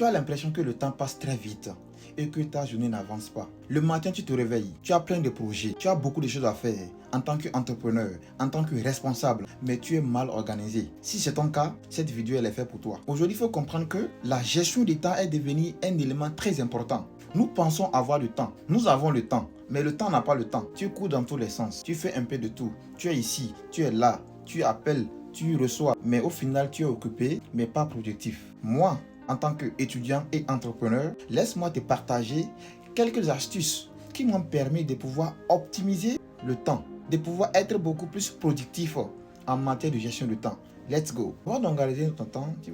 Tu as l'impression que le temps passe très vite et que ta journée n'avance pas. Le matin, tu te réveilles, tu as plein de projets, tu as beaucoup de choses à faire en tant qu'entrepreneur, en tant que responsable, mais tu es mal organisé. Si c'est ton cas, cette vidéo elle est faite pour toi. Aujourd'hui, il faut comprendre que la gestion du temps est devenue un élément très important. Nous pensons avoir du temps. Nous avons le temps, mais le temps n'a pas le temps. Tu cours dans tous les sens. Tu fais un peu de tout. Tu es ici, tu es là, tu appelles, tu reçois, mais au final, tu es occupé, mais pas productif. Moi, en tant qu'étudiant et entrepreneur, laisse-moi te partager quelques astuces qui m'ont permis de pouvoir optimiser le temps, de pouvoir être beaucoup plus productif en matière de gestion de temps. Let's go. Pour organiser ton temps, tu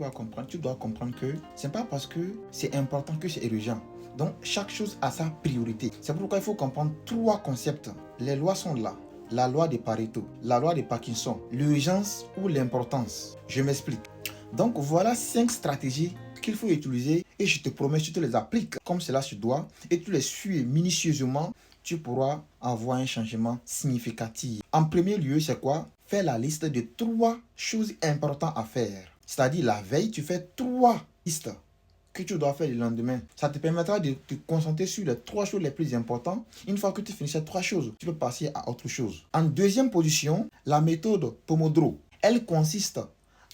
dois comprendre que c'est pas parce que c'est important que c'est urgent. Donc, chaque chose a sa priorité. C'est pourquoi il faut comprendre 3 concepts. Les lois sont là. La loi de Pareto, la loi de Parkinson, l'urgence ou l'importance. Je m'explique. Donc, voilà 5 stratégies qu'il faut utiliser et je te promets, si tu te les appliques comme cela se doit et tu les suis minutieusement, tu pourras avoir un changement significatif. En premier lieu, c'est quoi? Fais la liste de 3 choses importantes à faire. C'est-à-dire, la veille, tu fais 3 listes que tu dois faire le lendemain. Ça te permettra de te concentrer sur les 3 choses les plus importantes. Une fois que tu finis ces 3 choses, tu peux passer à autre chose. En deuxième position, la méthode Pomodoro. Elle consiste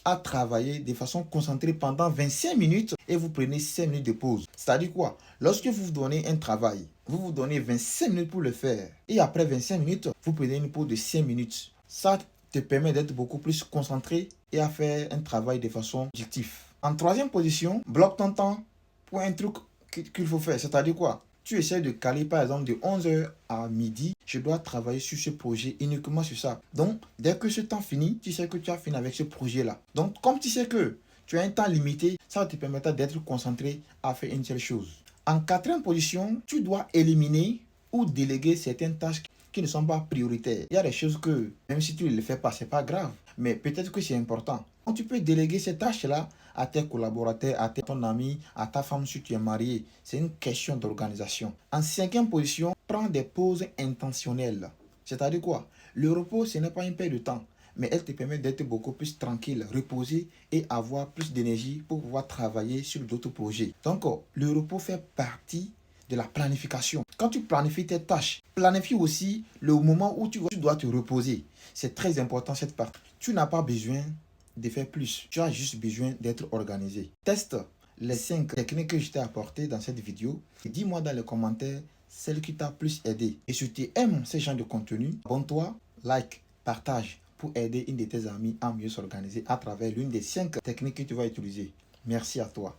à travailler de façon concentrée pendant 25 minutes et vous prenez 5 minutes de pause. C'est-à-dire quoi? Lorsque vous vous donnez un travail, vous vous donnez 25 minutes pour le faire et après 25 minutes, vous prenez une pause de 5 minutes. Ça te permet d'être beaucoup plus concentré et à faire un travail de façon objective. En troisième position, bloque ton temps pour un truc qu'il faut faire. C'est-à-dire quoi? Tu essaies de caler par exemple de 11h à midi, je dois travailler sur ce projet, uniquement sur ça. Donc, dès que ce temps finit, tu sais que tu as fini avec ce projet-là. Donc, comme tu sais que tu as un temps limité, ça te permettra d'être concentré à faire une seule chose. En quatrième position, tu dois éliminer ou déléguer certaines tâches qui ne sont pas prioritaires. Il y a des choses que, même si tu ne les fais pas, ce n'est pas grave. Mais peut-être que c'est important. Donc, tu peux déléguer ces tâches-là à tes collaborateurs, à ton ami, à ta femme si tu es marié. C'est une question d'organisation. En cinquième position, prends des pauses intentionnelles. C'est-à-dire quoi? Le repos, ce n'est pas une perte de temps, mais elle te permet d'être beaucoup plus tranquille, reposé et avoir plus d'énergie pour pouvoir travailler sur d'autres projets. Donc, le repos fait partie de la planification. Quand tu planifies tes tâches, planifie aussi le moment où tu dois te reposer. C'est très important cette partie. Tu n'as pas besoin de faire plus. Tu as juste besoin d'être organisé. Teste les 5 techniques que je t'ai apportées dans cette vidéo et dis-moi dans les commentaires celle qui t'a plus aidé. Et si tu aimes ce genre de contenu, abonne-toi, like, partage pour aider une de tes amis à mieux s'organiser à travers l'une des 5 techniques que tu vas utiliser. Merci à toi.